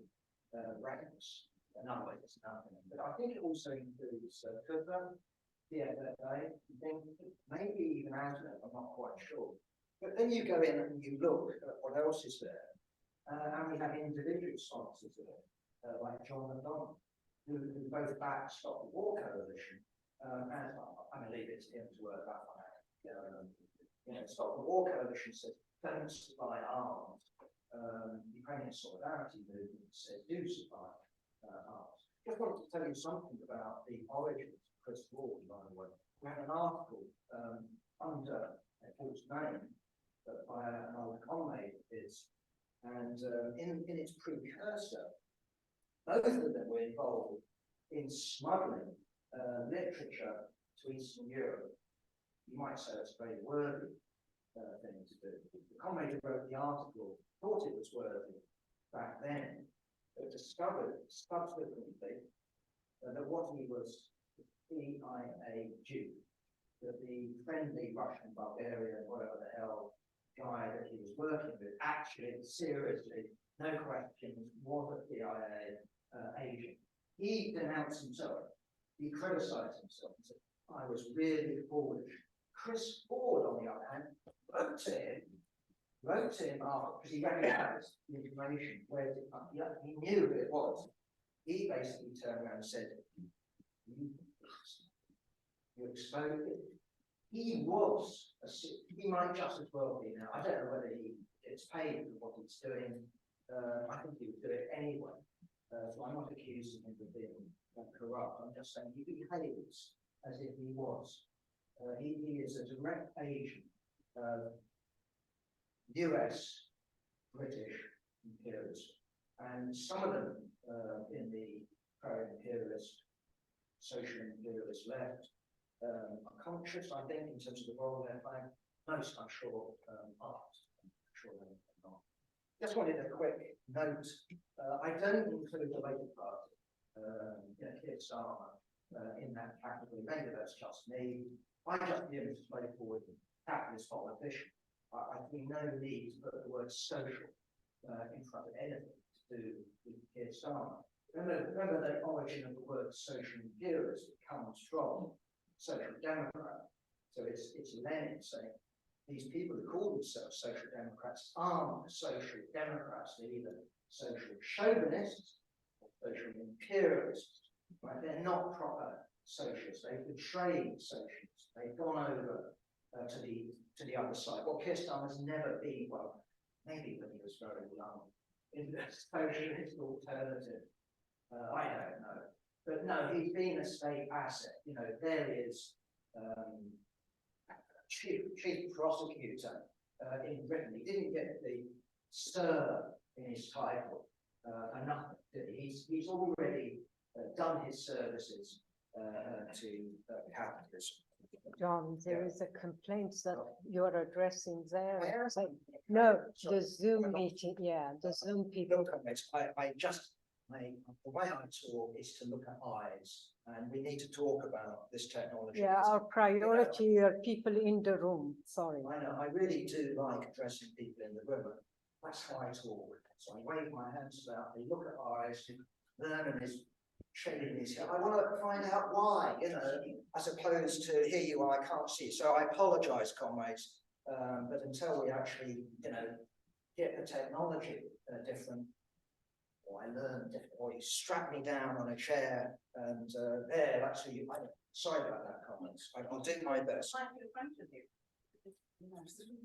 ranks. In other words, it's nothing. But I think it also includes CUFA, DFFA, maybe even ASNA, I'm not quite sure. But then you go in and you look at what else is there, and we have individual sponsors there, like John McDonnell, who both back Stop the War Coalition, and I'm going to leave it to him to work that one out. You know, Stop the War Coalition says don't supply arms. Ukrainian Solidarity Movement says do supply arms. Just wanted to tell you something about the origins of Chris Ford, by the way. We had an article under Ford's name by an old comrade of his, and in its precursor, both of them were involved in smuggling literature to Eastern Europe. You might say it's a very worthy thing to do. The comrade who wrote the article thought it was worthy back then, but discovered subsequently that what he was CIA Jew, that the friendly Russian Bulgarian, whatever the hell guy that he was working with, actually, seriously, no questions, was a CIA agent. He denounced himself. He criticized himself and said, I was really foolish. Chris Ford, on the other hand, wrote to him after, because he recognized the information, where he knew who it was. He basically turned around and said, you exposed it. He was, he might just as well be now. I don't know whether he gets paid for what he's doing. I think he would do it anyway. So I'm not accusing him of being corrupt. I'm just saying he behaves as if he was. He is a direct agent of US, British imperialists, and some of them in the pro-imperialist, social imperialist left are conscious, I think, in terms of the role they're playing. Most, I'm sure, aren't. I'm sure they're not. Just wanted a quick note. I don't include the Labour Party, Keir Starmer, in that category. Maybe that's just me. I just view him as a straightforward capitalist politician. I think no need to put the word social in front of anything to do with Keir Starmer. Remember the origin of the word social imperialist comes from social democrat. So it's Lenin saying these people who call themselves social democrats aren't social democrats, they're either social chauvinists or social imperialists. Right? They're not proper socialists, they've betrayed socialists, they've gone over to the other side. What Keir Starmer's never been, well, maybe when he was very young, in the socialist alternative. I don't know. But no, he's been a state asset. You know, there is chief prosecutor in Britain. He didn't get the Sir in his title for nothing, did he? He's already done his services to capitalism. John, there is a complaint that you're addressing there. No, the Zoom meeting, yeah, the Zoom people. I just the way I talk is to look at eyes, and we need to talk about this technology. Yeah, our priority are people in the room, sorry. I know, I really do like addressing people in the room. That's how I talk. So I wave my hands about, they look at eyes, Vernon is shaking his head. I want to find out why, you know, as opposed to here you are, I can't see. So I apologise, comrades, but until we actually, you know, get the technology different, or I learn different, or you strap me down on a chair and there, that's who you, sorry about that, comments. I'll do my best.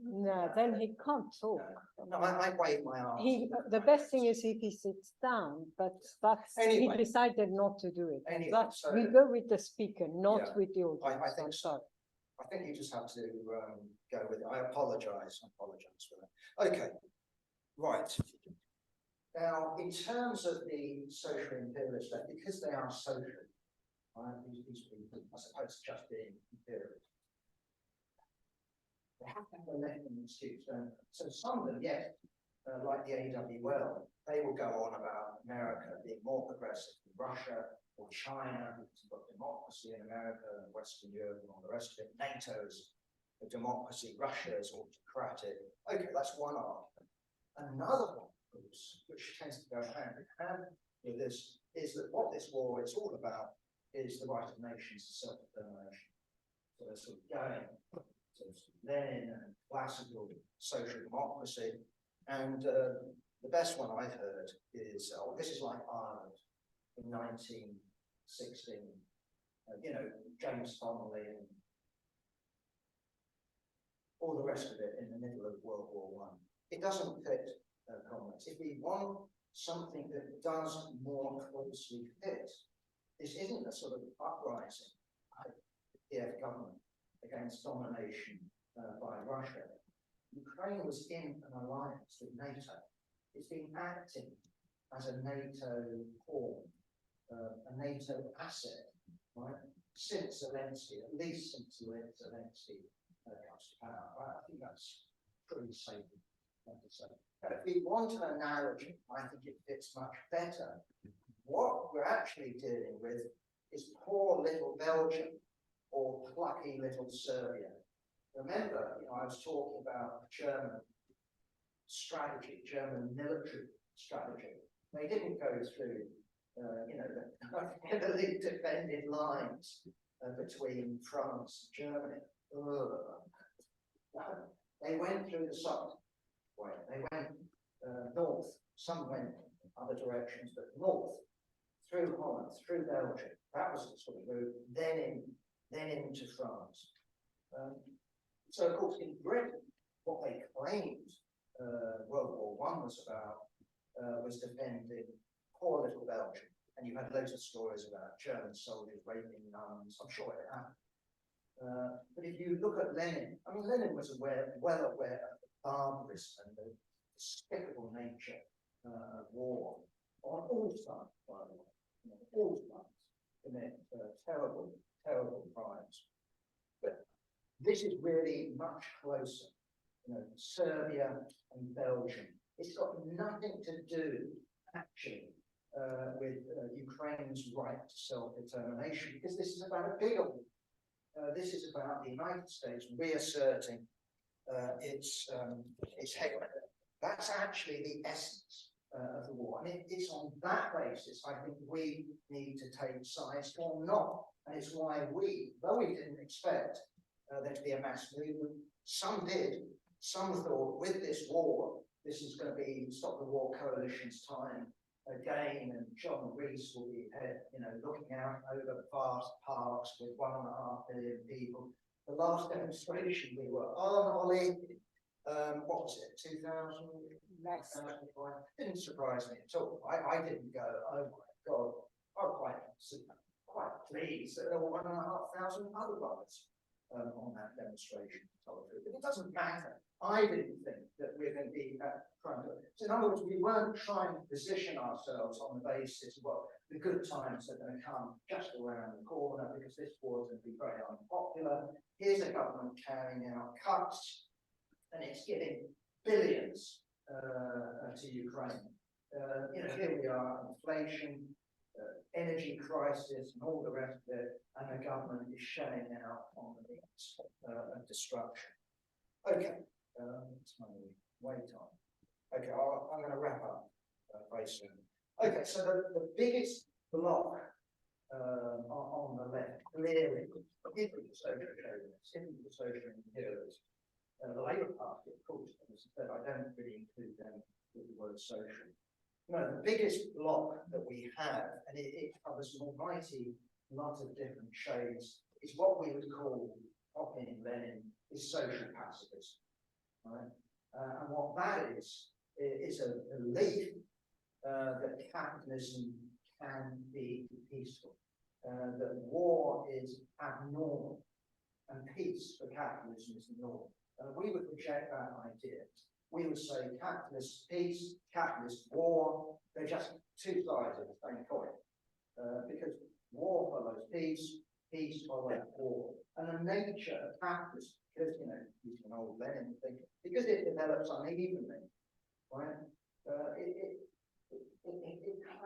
No, then he can't talk. No, I wave my arms. The best thing is if he sits down, but that's, Anyway. he decided not to do it. Anyway, That's, so- we go with the speaker, not Yeah, with the audience. I think I'm so. sorry. I think you just have to go with it. I apologise for that. Okay, right. Now, in terms of the social imperialists, because they are social, right, these people, I suppose, just being imperialist. They have to have a Leninist excuse, don't they? So some of them, yes, like the AWL, they will go on about America being more progressive than Russia or China, because you've got democracy in America and Western Europe and all the rest of it. NATO's a democracy, Russia is autocratic. Okay, that's one argument. Another one, which tends to go hand in hand with this, is that what this war is all about is the right of nations to self-determination. So they're sort of going to Lenin and classical social democracy. And the best one I've heard is, this is like Ireland in 1916, you know, James Connolly and all the rest of it in the middle of World War I. It doesn't fit, comments. If we want something that does more closely fit, this isn't a sort of uprising by the Kiev government against domination by Russia. Ukraine was in an alliance with NATO. It's been acting as a NATO pawn, a NATO asset, right? Since Zelensky, at least since Zelensky comes to power. Right? I think that's pretty safe to say. But if we want a narrative, I think it fits much better. What we're actually dealing with is poor little Belgium or plucky little Serbia. Remember, you know, I was talking about German strategy, German military strategy. They didn't go through, you know, the heavily defended lines between France and Germany. They went through the south way. They went north. Some went other directions, but north, through Holland, through Belgium. That was the sort of route. Then into France. So, of course, in Britain, what they claimed World War I was about was defending poor little Belgium. And you had loads of stories about German soldiers raping nuns. I'm sure it happened. But if you look at Lenin, I mean, Lenin was well aware of the barbarism and the despicable nature of war on all sides, by the way. You know, all sides commit terrible, terrible crimes. But this is really much closer. You know, Serbia and Belgium. It's got nothing to do, actually, with Ukraine's right to self-determination, because this is about a bigger war. This is about the United States reasserting its hegemony. That's actually the essence of the war. And it's on that basis, I think, we need to take sides or not. And it's why though we didn't expect there to be a mass movement, some did. Some thought with this war, this is going to be Stop the War Coalition's time again, and John Rees will be, you know, looking out over vast parks with 1.5 billion people. The last demonstration we were on, Ollie, what was it, 2000? Didn't surprise me at all. I didn't go, oh my God, I was quite pleased that there were 1,500 other brothers on that demonstration. But it doesn't matter. I didn't think that we're going to be trying to. So in other words, we weren't trying to position ourselves on the basis of, well, the good times are going to come just around the corner because this war is going to be very unpopular. Here's a government carrying out cuts, and it's giving billions to Ukraine. here we are, inflation, energy crisis, and all the rest of it, and the government is shelling out on the means of destruction. Okay, it's my way time. Okay, I'm going to wrap up very soon. Okay, so the biggest block on the left, clearly, is the social chauvinists, is the social imperialists. The Labour Party, of course, as I said, I don't really include them with the word social. No, the biggest block that we have, and it covers an almighty lot of different shades, is what we would call, copying Lenin, is social pacifism. Right? And what that is a belief that capitalism can be peaceful, that war is abnormal, and peace for capitalism is the norm. We would reject that idea. We would say capitalist peace, capitalist war, they're just two sides of the same coin. Because war follows peace, peace follows war. And the nature of capitalism, because, using an old Lenin thing, because it develops unevenly, right? It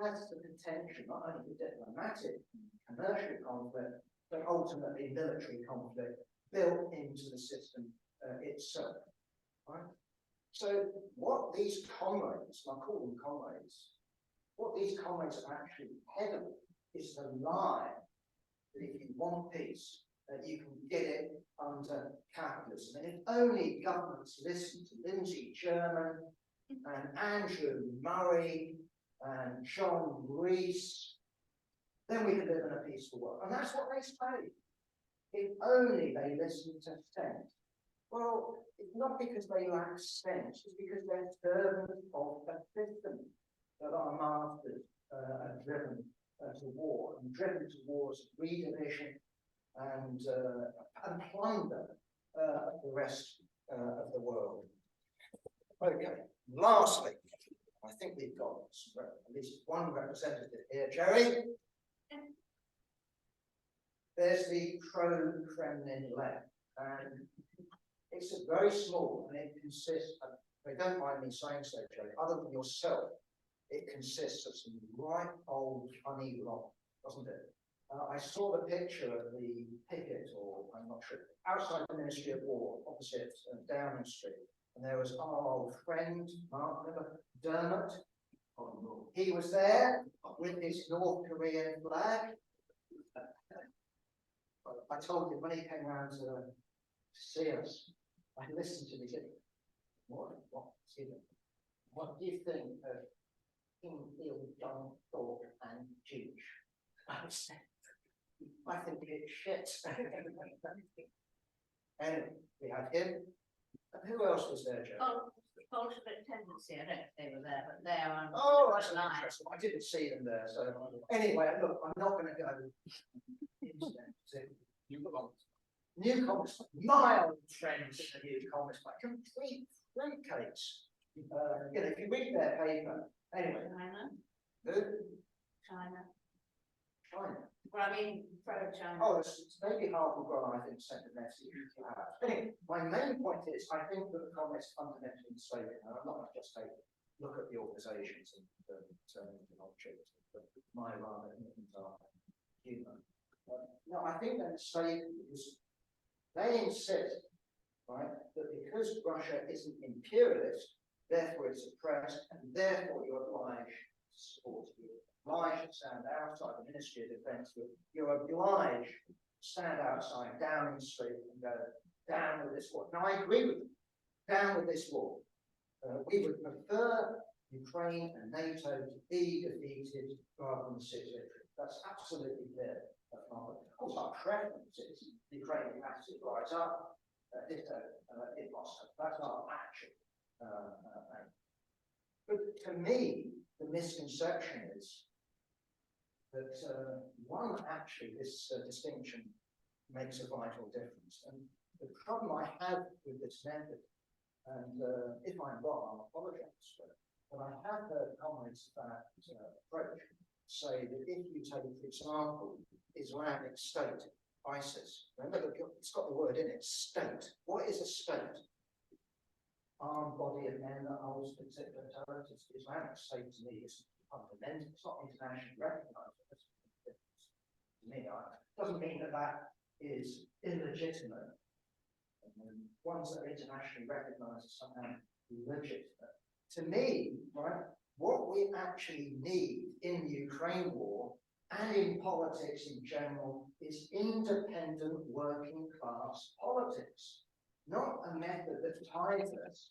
has the potential not only for diplomatic, commercial conflict, but ultimately military conflict built into the system itself, right? So what these comrades, I call them comrades, what these comrades are actually peddling is the lie that if you want peace, that you can get it under capitalism. And if only governments listen to Lindsay Sherman and Andrew Murray and John Rees, then we can live in a peaceful world. And that's what they say. If only they listen to sense. Well, it's not because they lack sense, it's because they're servants of a system that our masters are driven to war, and driven towards redivision and plunder of the rest of the world. Okay, lastly, I think we've got at least one representative here. Jerry? There's the pro-Kremlin left, and it's a very small, and it consists of, if you don't mind me saying so, Jerry, other than yourself, it consists of some right old funny lot, doesn't it? I saw the picture of the picket, or I'm not sure, outside the Ministry of War, opposite Downing Street, and there was our old friend, Mark Dermot. He was there with his North Korean flag. I told him when he came round to see us, I listened to him. He said, what do you think of Kim Il-jong and Jewish? I said, I think it's shit. Anyway, we had him. And who else was there, Joe? Oh, Bolshevik tendency. I don't know if they were there, but they are. Oh, that's interesting. I didn't see them there. So anyway, look, I'm not going to go into them. Newcomers, mild trends in the newcomers, but complete fruitcakes. If you read their paper, anyway. China. Who? China. China. Well, I mean, pro-China. Oh, maybe half of what I think sent a message. Anyway, my main point is, I think that the comments fundamentally mistaken, and I'm not going to just look at the organisations and turn into objects, but my rather human. No, I think they're mistaken because they insist, right, that because Russia isn't imperialist, therefore it's oppressed, and therefore you're obliged to support it. Obliged to stand outside the Ministry of Defence. You're obliged to stand outside Downing Street and go, down with this war. Now, I agree with them. Down with this war. We would prefer Ukraine and NATO to be defeated rather than sit victory. That's absolutely clear. Of course, our preference is Ukraine has to rise up, in Moscow. That's our action. But to me, the misconception is that actually, this distinction makes a vital difference. And the problem I have with this method, and if I'm wrong, I'll apologize for it, but I have heard comments about approach say that if you take, for example, Islamic State, ISIS, remember, it's got the word in it, state. What is a state? armed body of men that holds particular territories. Islamic State to me is fundamental, it's not internationally recognised. To me, doesn't mean that that is illegitimate. Ones that are internationally recognised as somehow legitimate. To me, right, what we actually need in the Ukraine war and in politics in general is independent working class politics, not a method that ties us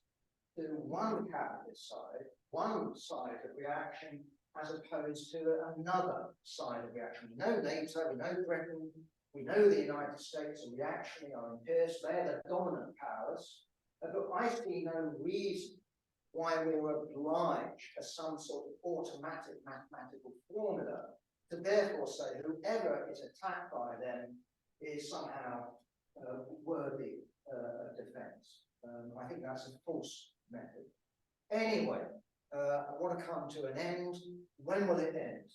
to one capitalist side, one side of reaction, as opposed to another side of reaction. We know NATO, we know Britain, we know the United States are reactionary, are imperialist, they're the dominant powers, but I see no reason why we were obliged as some sort of automatic mathematical formula to therefore say whoever is attacked by them is somehow worthy of defence. I think that's a false method. Anyway, I want to come to an end. When will it end?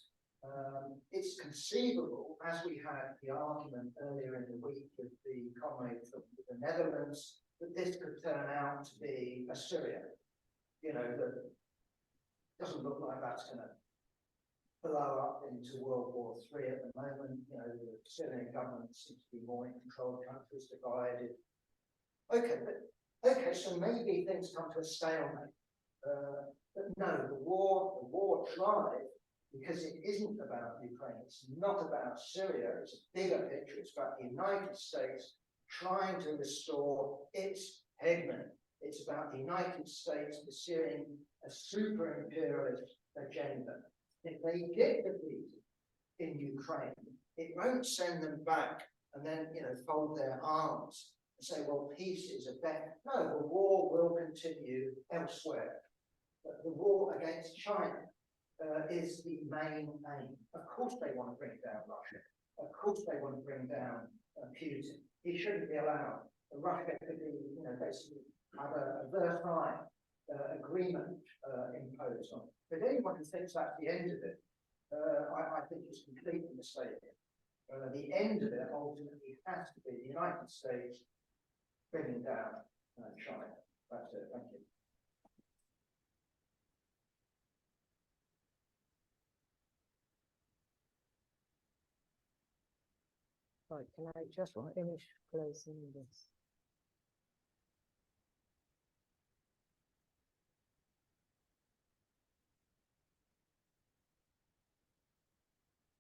It's conceivable, as we had the argument earlier in the week with the Conrad from the Netherlands, that this could turn out to be a Syria. You know, that doesn't look like that's going to blow up into World War III at the moment. You know, the Syrian government seems to be more in control, countries divided. Okay, so maybe things come to a stalemate. But no, the war drive, because it isn't about Ukraine, it's not about Syria, it's a bigger picture, it's about the United States trying to restore its hegemony. It's about the United States pursuing a super imperialist agenda. If they get defeated in Ukraine, it won't send them back and then, you know, fold their arms and say, well, peace is a bet. No, the war will continue elsewhere. But the war against China is the main aim. Of course they want to bring down Russia. Of course they want to bring down Putin. He shouldn't be allowed. Russia could be, you know, basically have a Versailles agreement imposed on it. But anyone who thinks that's the end of it, I think is completely mistaken. The end of it ultimately has to be the United States bringing down China. That's it. Thank you. Right, can I just finish closing this?